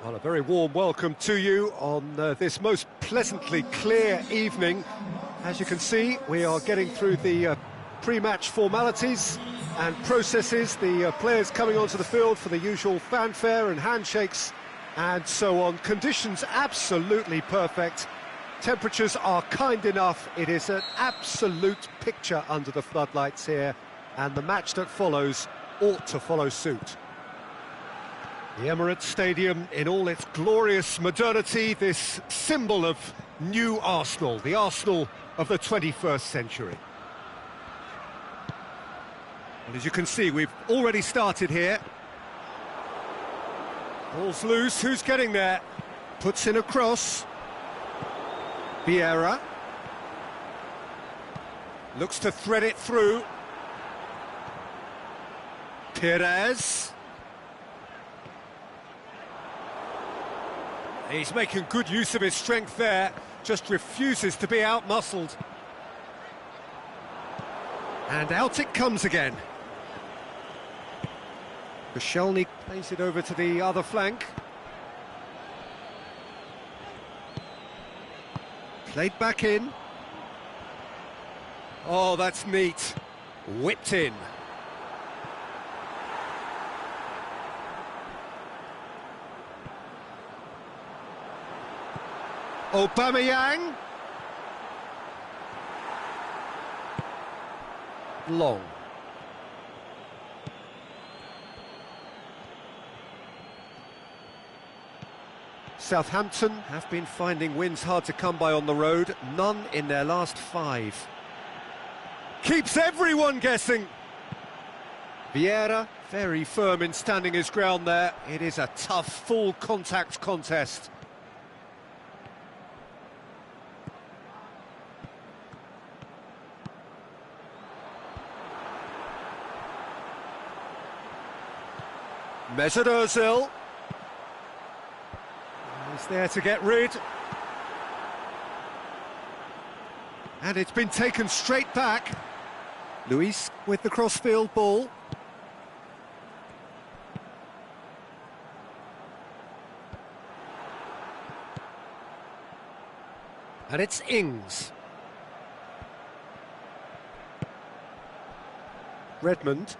Well, a very warm welcome to you on this most pleasantly clear evening. As you can see, we are getting through the pre-match formalities and processes, the players coming onto the field for the usual fanfare and handshakes and so on. Conditions absolutely perfect. Temperatures are kind enough. It is an absolute picture under the floodlights here, and the match that follows ought to follow suit. The Emirates Stadium in all its glorious modernity, this symbol of new Arsenal, the Arsenal of the 21st century. And as you can see, we've already started here. Ball's loose, who's getting there? Puts in a cross. Viera. Looks to thread it through. Pires. He's making good use of his strength there, just refuses to be out-muscled. And out it comes again. Koscielny plays it over to the other flank. Played back in. Oh, that's neat. Whipped in. Aubameyang. Long. Southampton have been finding wins hard to come by on the road, none in their last 5. Keeps everyone guessing. Viera, very firm in standing his ground there. It is a tough, full contact contest. Mesut Ozil. He's there to get rid. And it's been taken straight back. Luis with the crossfield ball. And it's Ings. Redmond.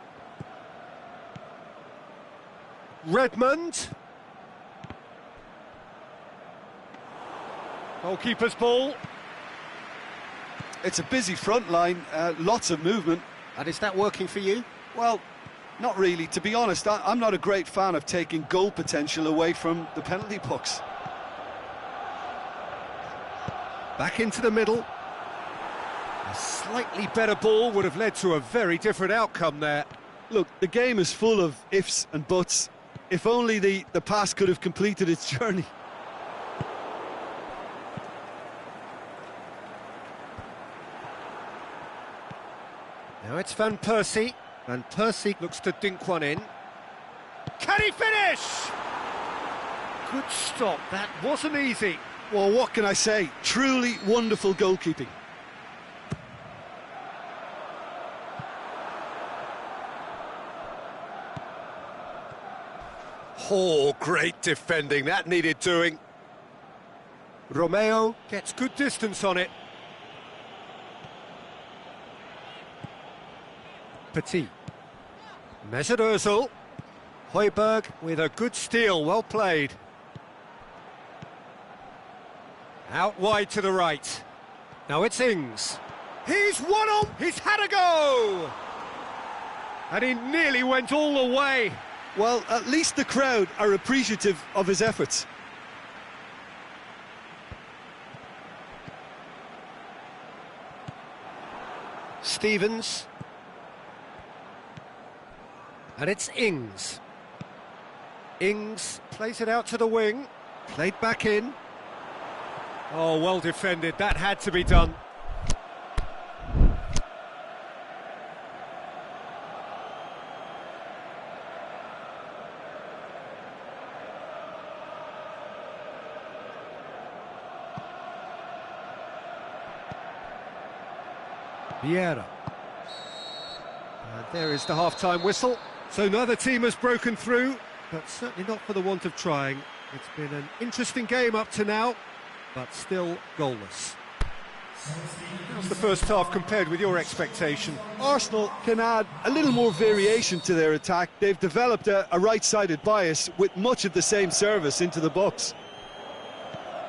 Redmond. Goalkeeper's ball. It's a busy front line, lots of movement. And is that working for you? Well, not really. To be honest, I'm not a great fan of taking goal potential away from the penalty box. Back into the middle. A slightly better ball would have led to a very different outcome there. Look, the game is full of ifs and buts. If only the pass could have completed its journey. Now it's Van Persie. Van Persie looks to dink one in. Can he finish? Good stop, that wasn't easy. Well, what can I say? Truly wonderful goalkeeping. Oh, great defending, that needed doing. Romeo gets good distance on it. Petit. Mesut Ozil. Højbjerg with a good steal, well played. Out wide to the right. Now it's Ings. He's one on, he's had a go! And he nearly went all the way. Well, at least the crowd are appreciative of his efforts. Stevens. And it's Ings. Ings plays it out to the wing. Played back in. Oh, well defended. That had to be done. Viera. And there is the half-time whistle. So neither team has broken through, but certainly not for the want of trying. It's been an interesting game up to now, but still goalless. How's the first half compared with your expectation? Arsenal can add a little more variation to their attack. They've developed a right-sided bias with much of the same service into the box.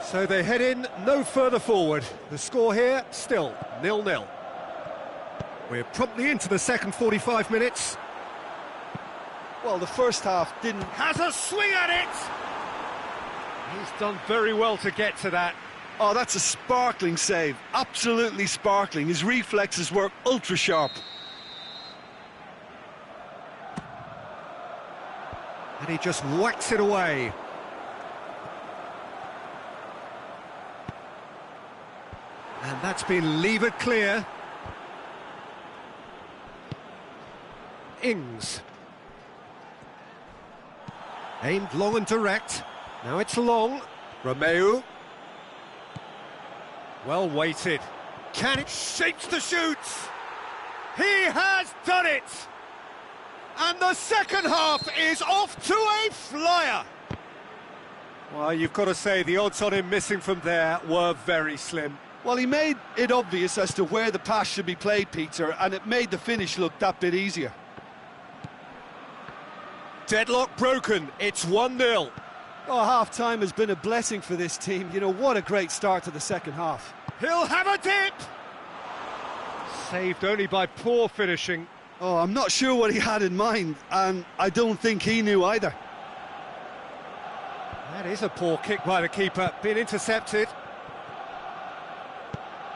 So they head in no further forward. The score here, still 0-0. We're promptly into the second 45 minutes. Well, the first half didn't... Has a swing at it! He's done very well to get to that. Oh, that's a sparkling save. Absolutely sparkling. His reflexes were ultra-sharp. And he just whacks it away. And that's been levered clear. Ings. Aimed long and direct. Now it's long. Romeu. Well weighted. Can it? Shapes the shoots. He has done it. And the second half is off to a flyer. Well, you've got to say the odds on him missing from there were very slim. Well, he made it obvious as to where the pass should be played, Peter, and it made the finish look that bit easier. Deadlock broken. It's 1-0. Oh, half-time has been a blessing for this team. You know, what a great start to the second half. He'll have a dip! Saved only by poor finishing. Oh, I'm not sure what he had in mind, and I don't think he knew either. That is a poor kick by the keeper, been intercepted.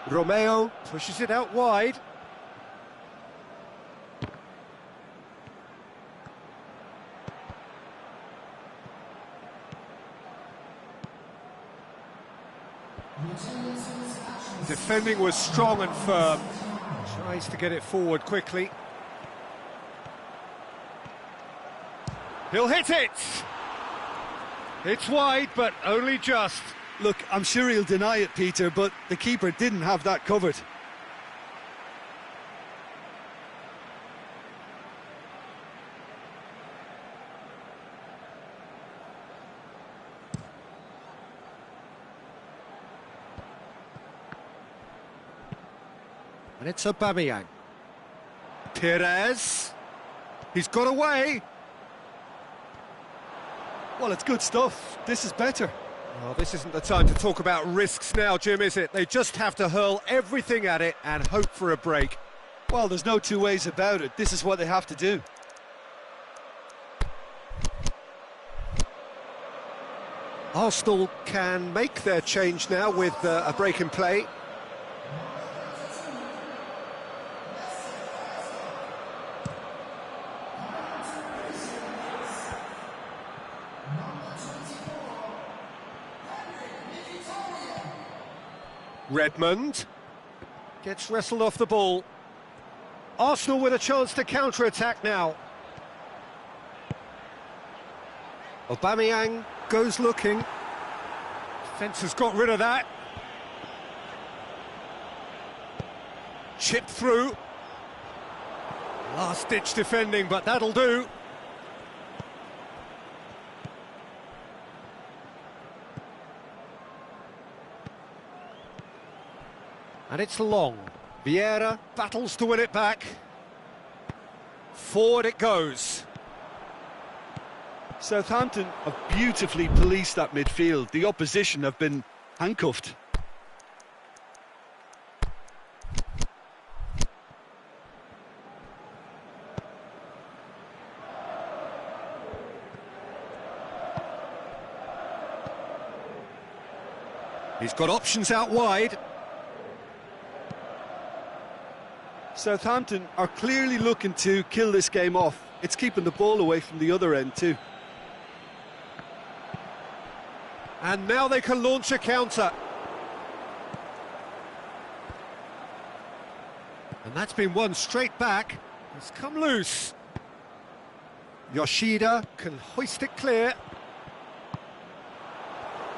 Romeu pushes it out wide. Defending was strong and firm. Tries to get it forward quickly. He'll hit it! It's wide, but only just. Look, I'm sure he'll deny it, Peter, but the keeper didn't have that covered. And it's Aubameyang. Pires. He's got away. Well, it's good stuff. This is better. Well, this isn't the time to talk about risks now, Jim, is it? They just have to hurl everything at it and hope for a break. Well, there's no two ways about it. This is what they have to do. Arsenal can make their change now with a break in play. Redmond gets wrestled off the ball. Arsenal with a chance to counter-attack now. Aubameyang goes looking. Defence has got rid of that. Chip through. Last-ditch defending, but that'll do. And it's long. Viera battles to win it back. Forward it goes. Southampton have beautifully policed that midfield. The opposition have been handcuffed. He's got options out wide. Southampton are clearly looking to kill this game off. It's keeping the ball away from the other end too. And now they can launch a counter. And that's been won straight back. It's come loose. Yoshida can hoist it clear.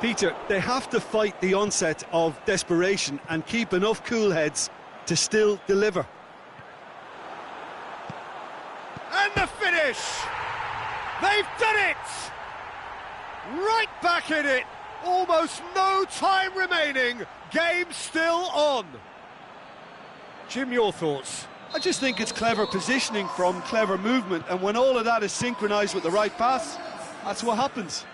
Peter, they have to fight the onset of desperation and keep enough cool heads to still deliver. And the finish! They've done it! Right back in it. Almost no time remaining. Game still on. Jim, your thoughts? I just think it's clever positioning from clever movement, and when all of that is synchronised with the right pass, that's what happens.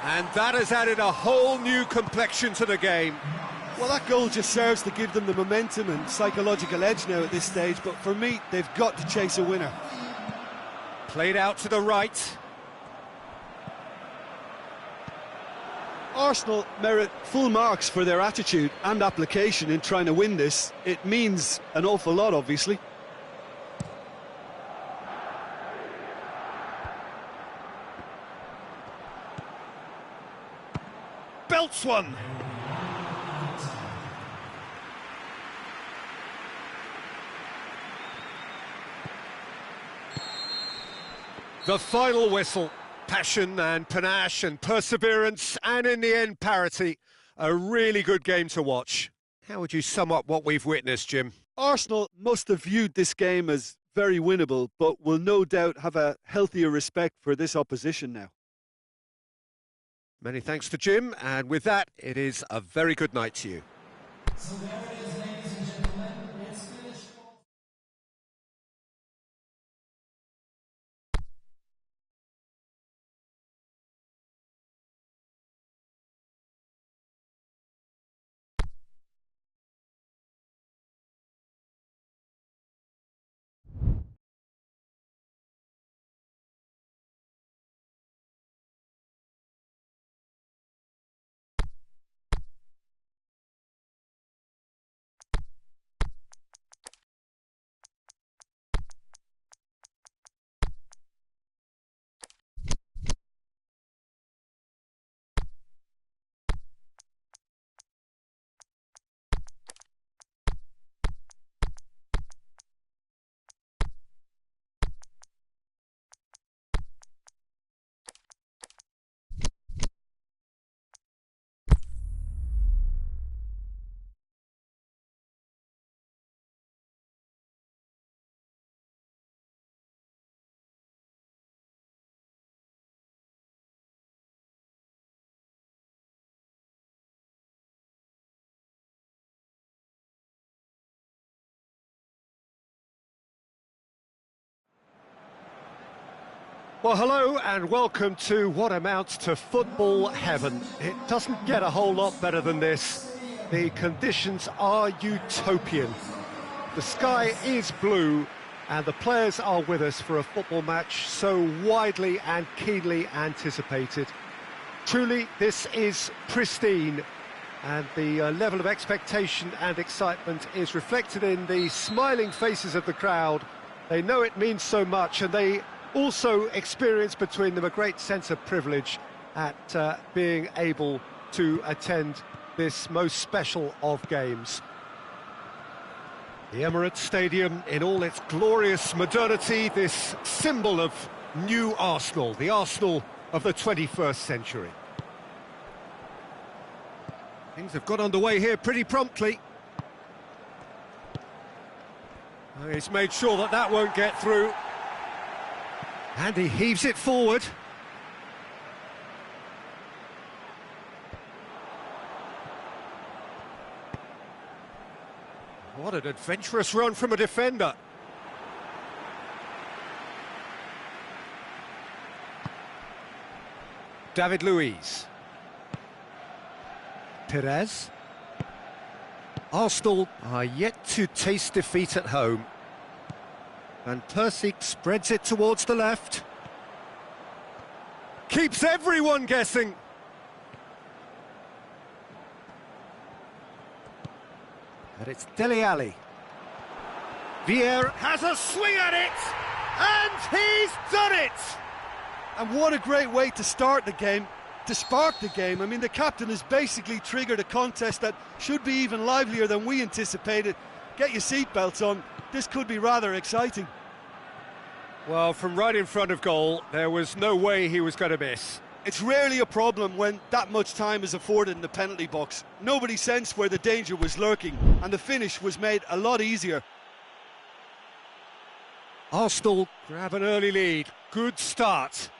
And that has added a whole new complexion to the game. Well, that goal just serves to give them the momentum and psychological edge now at this stage, but for me, they've got to chase a winner. Played out to the right. Arsenal merit full marks for their attitude and application in trying to win this. It means an awful lot, obviously. Belts one. The final whistle. Passion and panache and perseverance, and in the end, parity. A really good game to watch. How would you sum up what we've witnessed, Jim? Arsenal must have viewed this game as very winnable, but will no doubt have a healthier respect for this opposition now. Many thanks to Jim, and with that, it is a very good night to you. So there it is, ladies and gentlemen. It's finished. Well, hello and welcome to what amounts to football heaven. It doesn't get a whole lot better than this. The conditions are utopian. The sky is blue and the players are with us for a football match so widely and keenly anticipated. Truly, this is pristine, and the level of expectation and excitement is reflected in the smiling faces of the crowd. They know it means so much, and they also experience between them a great sense of privilege at being able to attend this most special of games. The Emirates Stadium in all its glorious modernity, this symbol of new Arsenal, the Arsenal of the 21st century. Things have got underway here pretty promptly. He's made sure that that won't get through. And he heaves it forward. What an adventurous run from a defender. David Luiz. Pires. Arsenal are yet to taste defeat at home. Van Persie spreads it towards the left. Keeps everyone guessing. And it's Dele Alli. Viera has a swing at it, and he's done it! And what a great way to start the game, to spark the game. I mean, the captain has basically triggered a contest that should be even livelier than we anticipated. Get your seatbelts on. This could be rather exciting. Well, from right in front of goal, there was no way he was going to miss. It's rarely a problem when that much time is afforded in the penalty box. Nobody sensed where the danger was lurking, and the finish was made a lot easier. Arsenal grab an early lead. Good start.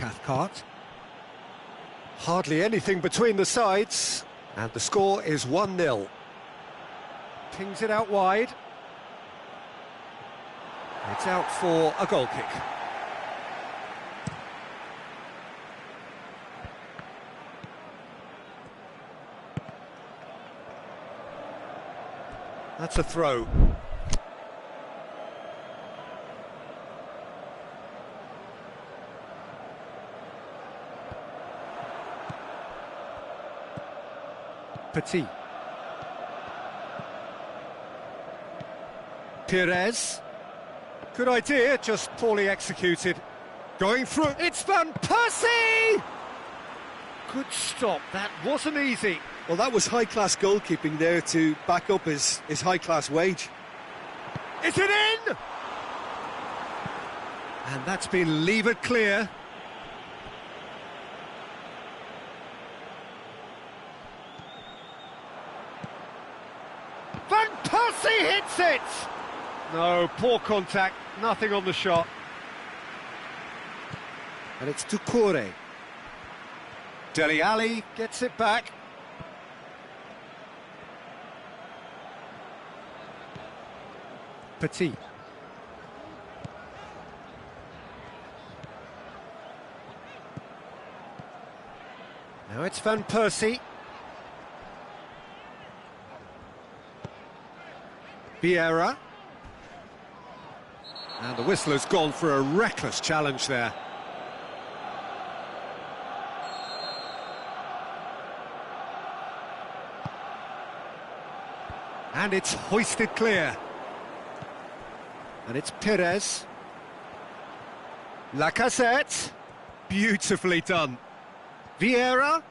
Cathcart. Hardly anything between the sides, and the score is 1-0. Pings it out wide. It's out for a goal kick. That's a throw. Petit. Pires. Good idea, just poorly executed. Going through, it's Van Persie! Good stop, that wasn't easy. Well, that was high-class goalkeeping there to back up his high-class wage. Is it in? And that's been levered clear. Van Persie hits it! No, poor contact, nothing on the shot. And it's Doucouré. Dele Alli gets it back. Petit. Now it's Van Persie. Viera. And the whistler's gone for a reckless challenge there. And it's hoisted clear. And it's Pires. Lacazette. Beautifully done. Viera.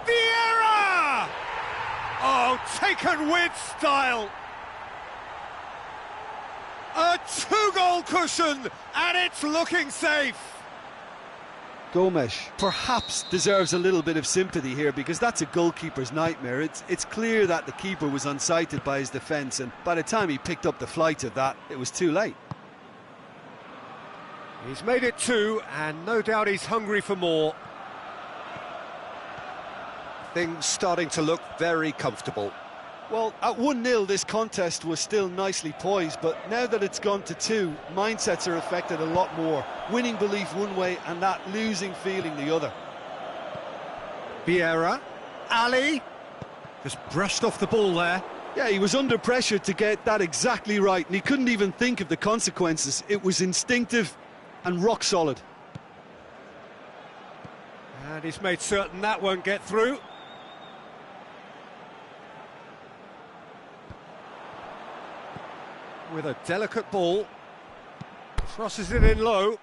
Viera! Oh, taken with style. A two-goal cushion, and it's looking safe. Gomes perhaps deserves a little bit of sympathy here, because that's a goalkeeper's nightmare. It's clear that the keeper was unsighted by his defence, and by the time he picked up the flight of that, it was too late. He's made it two, and no doubt he's hungry for more. Things starting to look very comfortable. Well, at 1-0 this contest was still nicely poised, but now that it's gone to 2, mindsets are affected a lot more. Winning belief one way and that losing feeling the other. Viera. Ali. Just brushed off the ball there. Yeah, he was under pressure to get that exactly right, and he couldn't even think of the consequences. It was instinctive and rock solid. And he's made certain that won't get through. With a delicate ball, crosses it in low.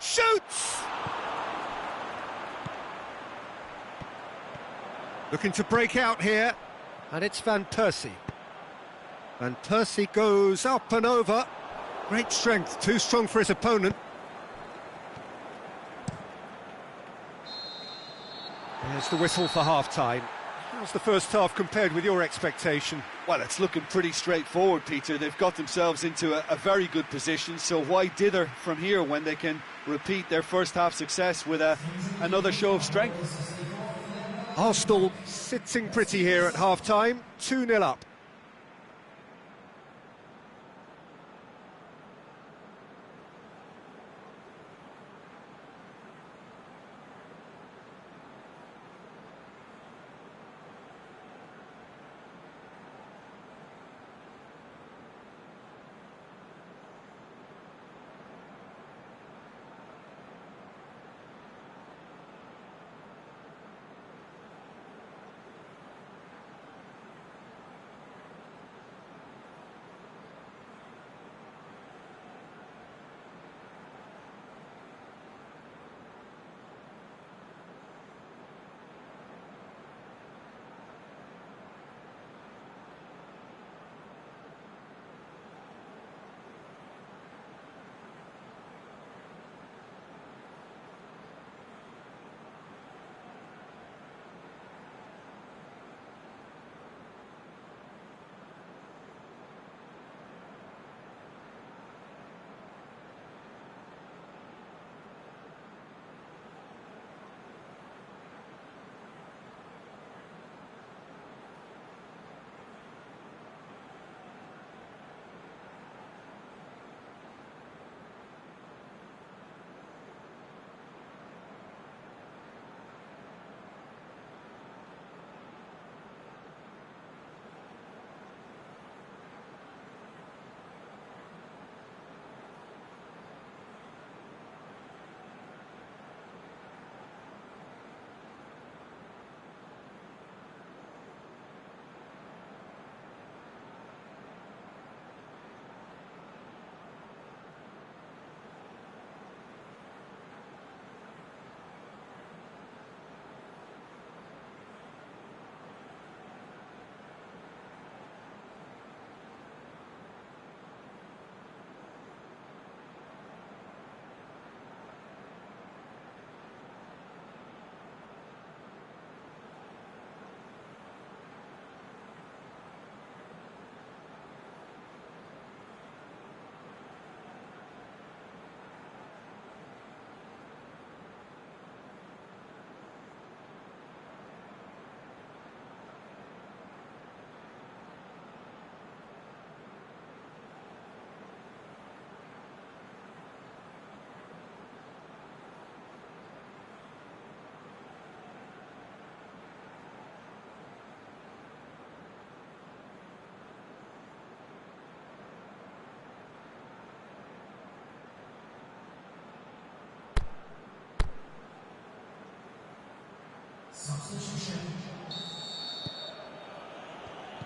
Shoots! Looking to break out here, and it's Van Persie. Van Persie goes up and over. Great strength, too strong for his opponent. There's the whistle for half-time. How's the first half compared with your expectation? Well, it's looking pretty straightforward, Peter. They've got themselves into a very good position, so why dither from here when they can repeat their first half success with another show of strength? Arsenal sitting pretty here at half-time, 2-0 up.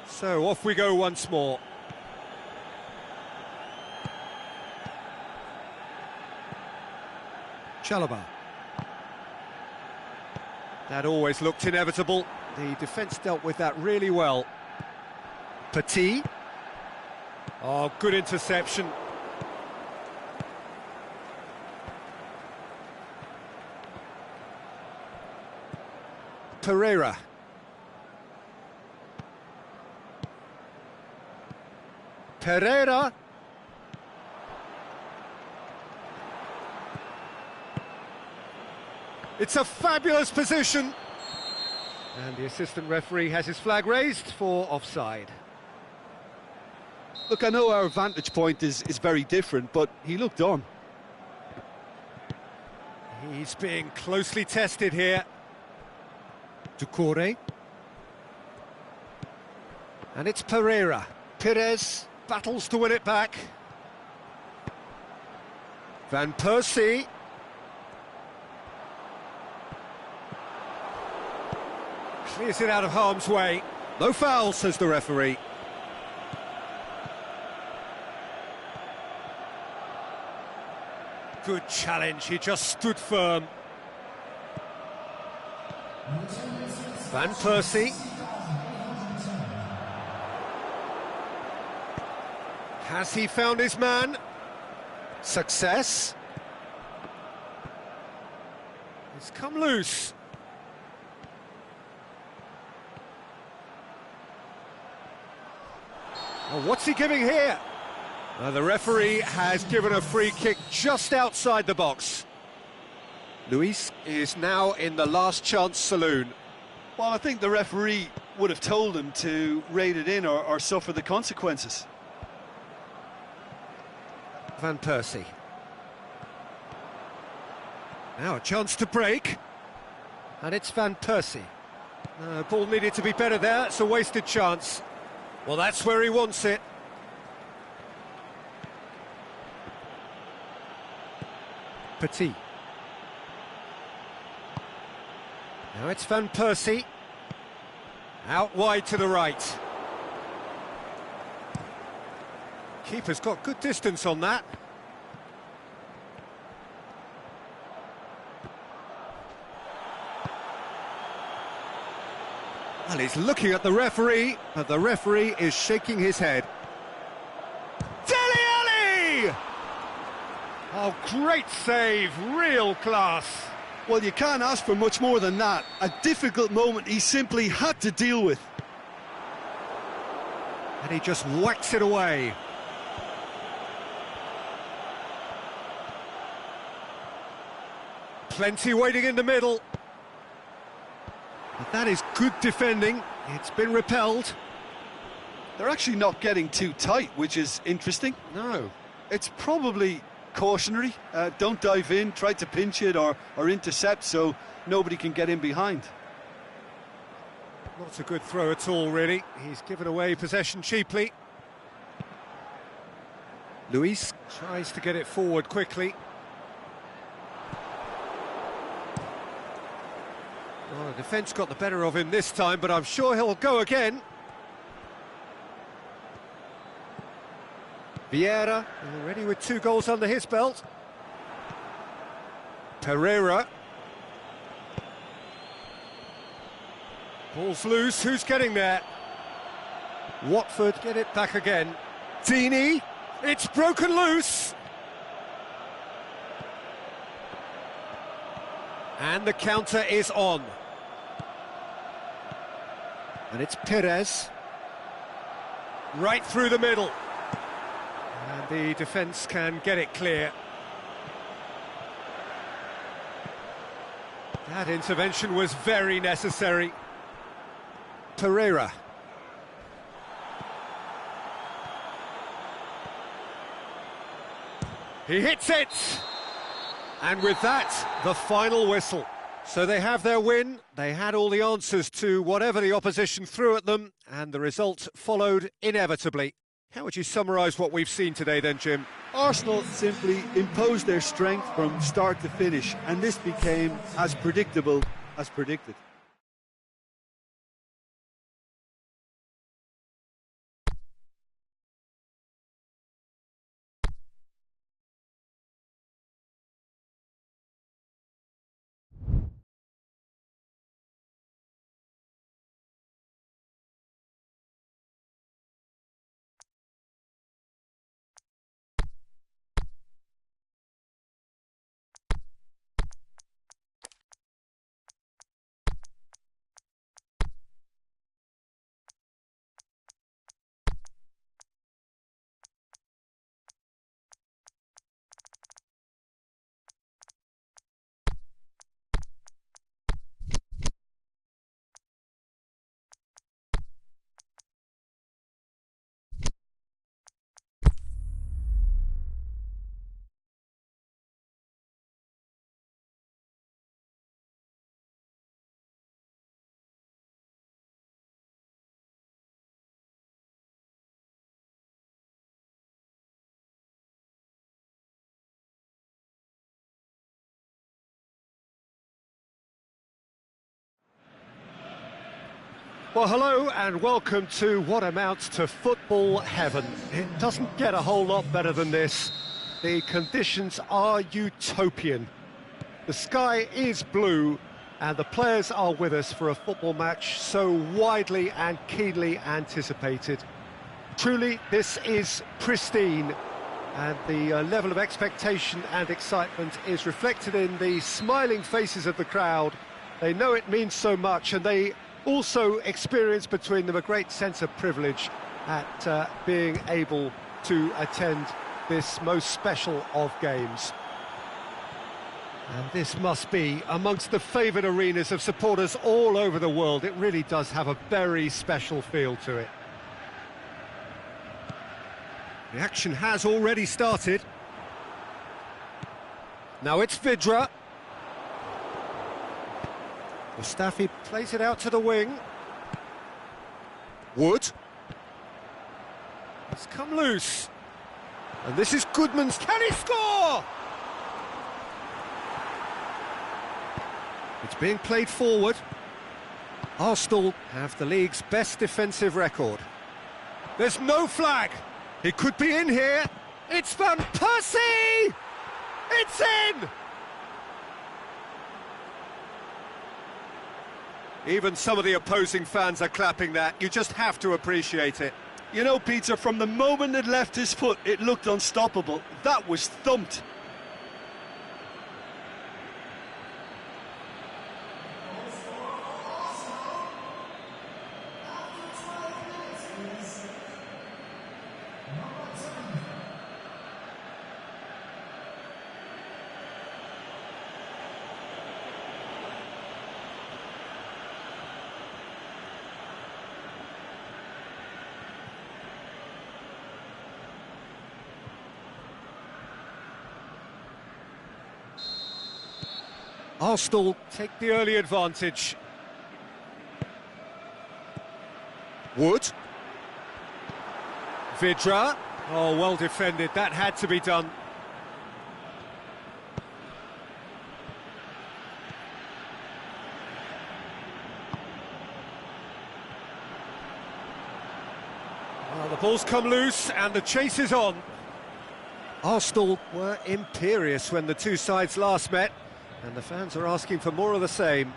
So off we go once more. Chalobah. That always looked inevitable. The defence dealt with that really well. Petit. Oh, good interception. Pereira. Pereira. It's a fabulous position. And the assistant referee has his flag raised for offside. Look, I know our vantage point is very different, but he looked on. He's being closely tested here. Ducore. And it's Pereira. Pires battles to win it back. Van Persie. Clears it out of harm's way. No foul, says the referee. Good challenge, he just stood firm. Van Persie. Has he found his man? Success. It's come loose. Oh, what's he giving here? The referee has given a free kick just outside the box. Luis is now in the last chance saloon. Well, I think the referee would have told him to rate it in or suffer the consequences. Van Persie. Now a chance to break. And it's Van Persie. Ball needed to be better there, it's a wasted chance. Well, that's where he wants it. Petit. Now it's Van Persie. Out wide to the right. Keeper's got good distance on that. Well, he's looking at the referee, but the referee is shaking his head. Dele Alli! Oh, great save, real class. Well, you can't ask for much more than that. A difficult moment he simply had to deal with. And he just whacks it away. Plenty waiting in the middle. But that is good defending. It's been repelled. They're actually not getting too tight, which is interesting. No. It's probably cautionary. Don't dive in, try to pinch it or intercept so nobody can get in behind. Not a good throw at all, really. He's given away possession cheaply. Luis tries to get it forward quickly. Well, the defence got the better of him this time, but I'm sure he'll go again. Viera, already with 2 goals under his belt. Pereira. Ball's loose, who's getting there? Watford get it back again. Dini, it's broken loose. And the counter is on. And it's Pires. Right through the middle. And the defence can get it clear. That intervention was very necessary. Pereira. He hits it! And with that, the final whistle. So they have their win, they had all the answers to whatever the opposition threw at them, and the result followed inevitably. How would you summarise what we've seen today then, Jim? Arsenal simply imposed their strength from start to finish, and this became as predictable as predicted. Well, hello and welcome to what amounts to football heaven. It doesn't get a whole lot better than this. The conditions are utopian. The sky is blue and the players are with us for a football match so widely and keenly anticipated. Truly, this is pristine, and the level of expectation and excitement is reflected in the smiling faces of the crowd. They know it means so much, and they also experience between them a great sense of privilege at being able to attend this most special of games. And this must be amongst the favoured arenas of supporters all over the world. It really does have a very special feel to it. The action has already started. Now it's Vidra. Mustafi plays it out to the wing. Wood. It's come loose. And this is Goodman's. Can he score? It's being played forward. Arsenal have the league's best defensive record. There's no flag. He could be in here. It's Van Persie! It's in! Even some of the opposing fans are clapping that. You just have to appreciate it. You know, Peter, from the moment it left his foot, it looked unstoppable. That was thumped. Arsenal take the early advantage. Wood. Vidra. Oh, well defended. That had to be done. Well, the ball's come loose and the chase is on. Arsenal were imperious when the two sides last met, and the fans are asking for more of the same.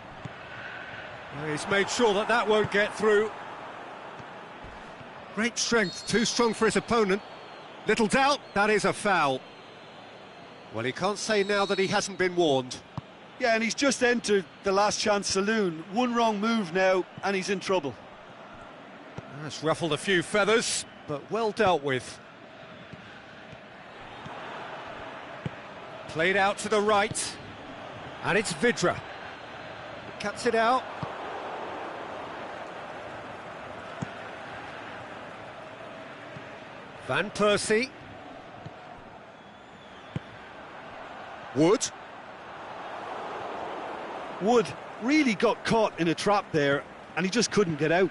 Well, he's made sure that that won't get through. Great strength, too strong for his opponent. Little doubt, that is a foul. Well, he can't say now that he hasn't been warned. Yeah, and he's just entered the last chance saloon. One wrong move now, and he's in trouble. That's ruffled a few feathers, but well dealt with. Played out to the right. And it's Vidra. Cuts it out. Van Persie. Wood. Wood really got caught in a trap there, and he just couldn't get out.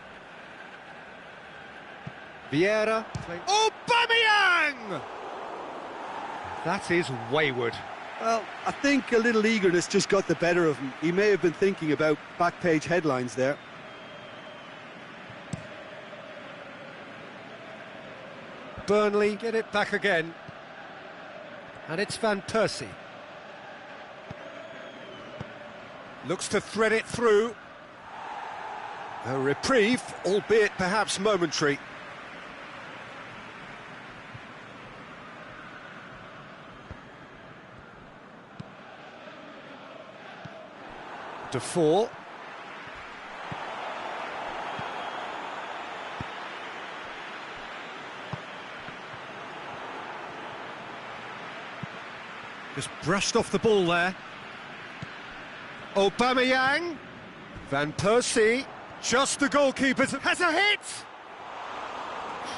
Viera. Aubameyang! That is wayward. Well, I think a little eagerness just got the better of him. He may have been thinking about back-page headlines there. Burnley get it back again. And it's Van Persie. Looks to thread it through. A reprieve, albeit perhaps momentary. Defoe. Just brushed off the ball there. Aubameyang. Van Persie. Just the goalkeeper has a hit!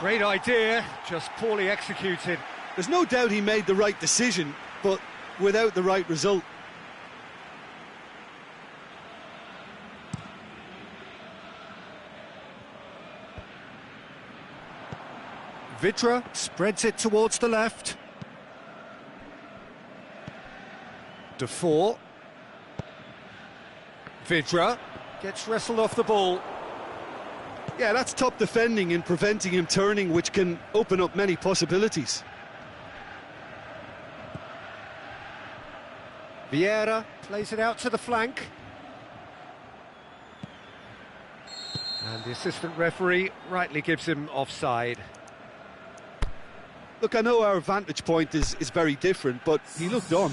Great idea, just poorly executed. There's no doubt he made the right decision, but without the right result. Vidra spreads it towards the left. Defoe. Vidra gets wrestled off the ball. Yeah, that's top defending and preventing him turning, which can open up many possibilities. Viera plays it out to the flank. And the assistant referee rightly gives him offside. Look, I know our vantage point is very different, but he looked on.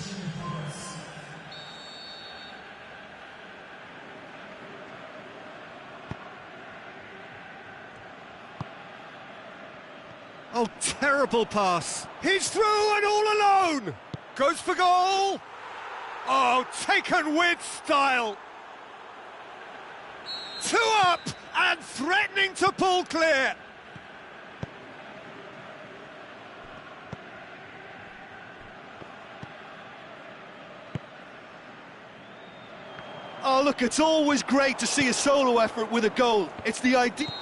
Oh, terrible pass. He's through and all alone. Goes for goal. Oh, taken with style. 2 up and threatening to pull clear. Oh, look, it's always great to see a solo effort with a goal. It's the idea.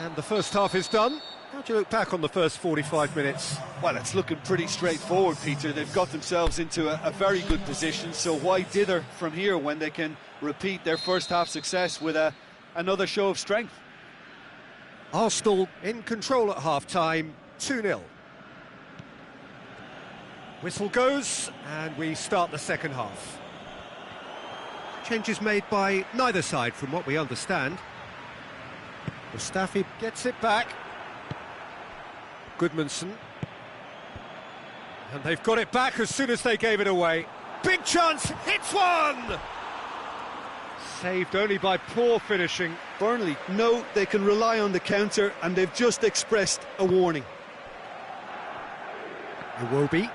And the first half is done. How do you look back on the first 45 minutes? Well, it's looking pretty straightforward, Peter. They've got themselves into a very good position, so why dither from here when they can repeat their first half success with another show of strength? Arsenal in control at half-time, 2-0. Whistle goes, and we start the second half. Changes made by neither side, from what we understand. Mustafi gets it back. Goodmanson. And they've got it back as soon as they gave it away. Big chance, hits one! Saved only by poor finishing. Burnley know they can rely on the counter, and they've just expressed a warning. Iwobi.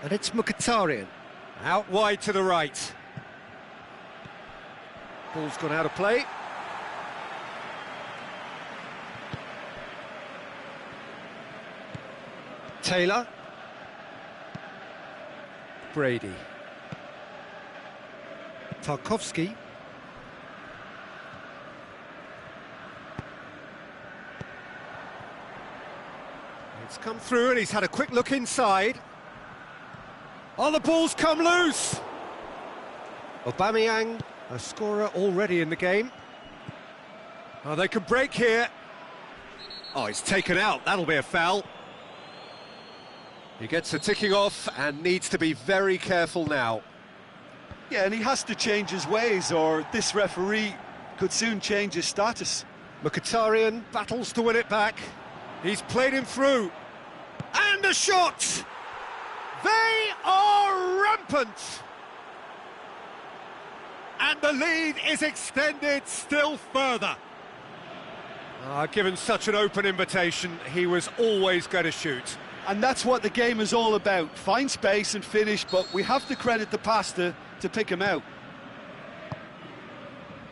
And it's Mkhitaryan. Out wide to the right. Ball's gone out of play. Taylor. Brady. Tarkowski. It's come through and he's had a quick look inside. Oh, the ball's come loose! Aubameyang, a scorer already in the game. Oh, they can break here. Oh, it's taken out, that'll be a foul. He gets a ticking off and needs to be very careful now. Yeah, and he has to change his ways, or this referee could soon change his status. Mkhitaryan battles to win it back. He's played him through. And a shot! They are rampant! And the lead is extended still further. Given such an open invitation, he was always going to shoot. And that's what the game is all about. Find space and finish, but we have to credit the pasta to pick him out.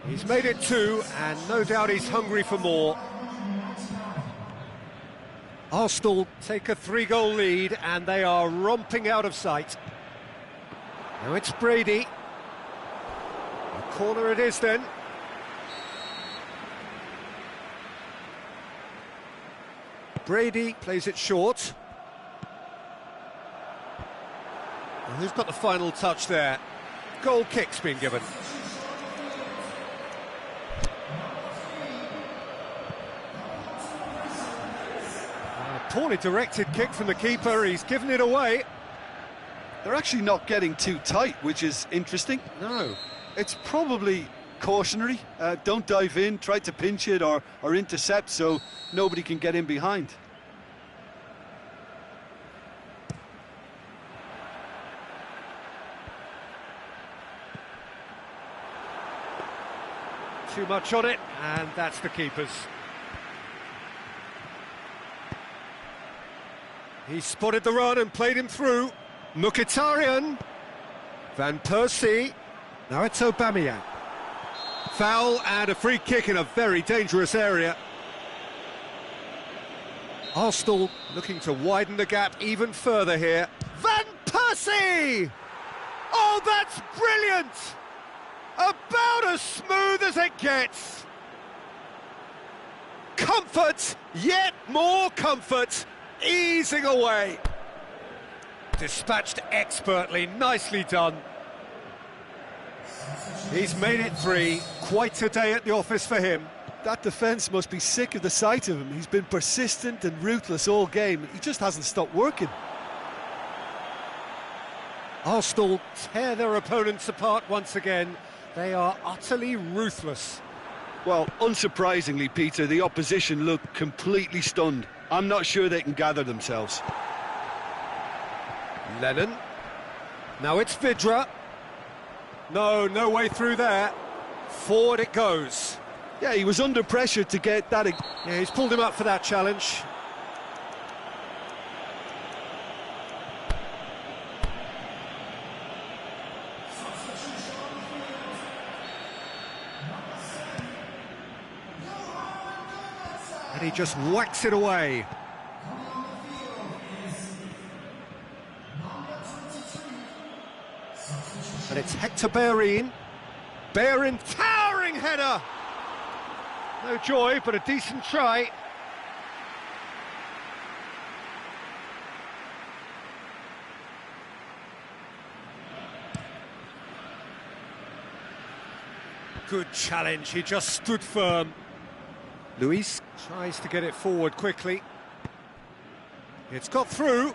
He's made it 2, and no doubt he's hungry for more. Arsenal take a 3-goal lead, and they are romping out of sight. Now it's Brady. A corner it is then. Brady plays it short. And who's got the final touch there? Goal kick's been given. Poorly directed kick from the keeper, he's given it away. They're actually not getting too tight, which is interesting. No. It's probably cautionary. Don't dive in, try to pinch it or intercept so nobody can get in behind. Too much on it, and that's the keeper's. He spotted the run and played him through. Mkhitaryan. Van Persie. Now it's Aubameyang. Foul and a free kick in a very dangerous area. Arsenal looking to widen the gap even further here. Van Persie! Oh, that's brilliant! About as smooth as it gets. Comfort, yet more comfort, easing away. Dispatched expertly, nicely done. He's made it 3. Quite a day at the office for him. That defence must be sick of the sight of him. He's been persistent and ruthless all game. He just hasn't stopped working. Arsenal tear their opponents apart once again. They are utterly ruthless. Well, unsurprisingly, Peter, the opposition look completely stunned. I'm not sure they can gather themselves. Lennon. Now it's Vidra. No way through there. Forward it goes. Yeah, he was under pressure to get that. Yeah, he's pulled him up for that challenge. And he just whacks it away. And it's Hector Bellerin. Bellerin, towering header! No joy, but a decent try. Good challenge, he just stood firm. Luis tries to get it forward quickly. It's got through.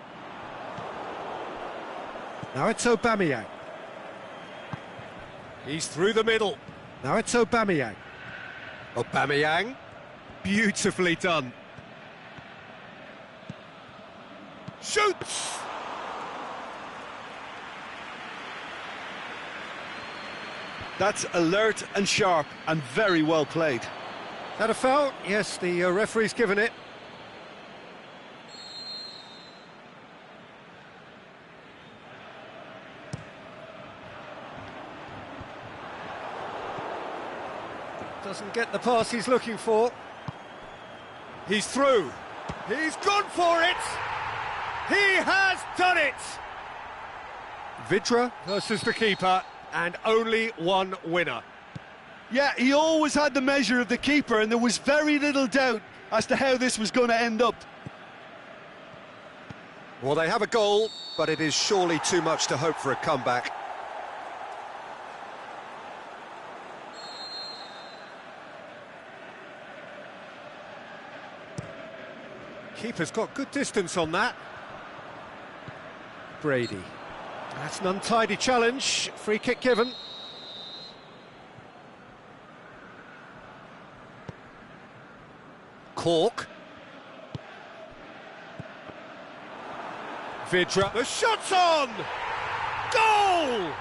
Now it's Aubameyang. He's through the middle. Now it's Aubameyang. Aubameyang. Beautifully done. Shoots! That's alert and sharp and very well played. That a foul? Yes, the referee's given it. Doesn't get the pass he's looking for. He's through. He's gone for it! He has done it! Vidra versus the keeper, and only one winner. Yeah, he always had the measure of the keeper, and there was very little doubt as to how this was going to end up. Well, they have a goal, but it is surely too much to hope for a comeback. Keeper's got good distance on that. Brady. That's an untidy challenge. Free kick given. Cork. Vidra. The shot's on! Goal!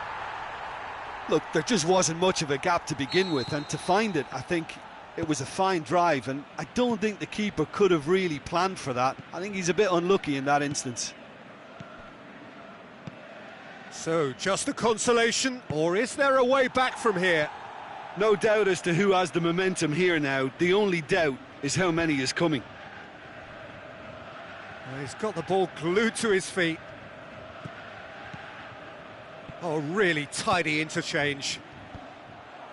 Look, there just wasn't much of a gap to begin with, and to find it, I think it was a fine drive, and I don't think the keeper could have really planned for that. I think he's a bit unlucky in that instance. So, just a consolation, or is there a way back from here? No doubt as to who has the momentum here now. The only doubt is how many is coming. Well, he's got the ball glued to his feet. Oh, really tidy interchange.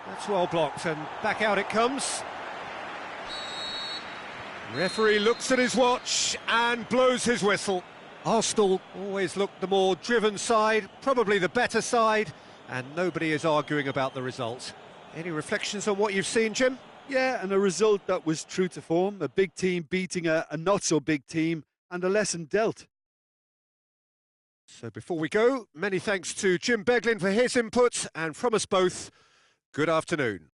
That's well blocked, and back out it comes. Referee looks at his watch and blows his whistle. Arsenal always looked the more driven side, probably the better side, and nobody is arguing about the result. Any reflections on what you've seen, Jim? Yeah, and a result that was true to form. A big team beating a not-so-big team, and a lesson dealt. So before we go, many thanks to Jim Beglin for his input, and from us both, good afternoon.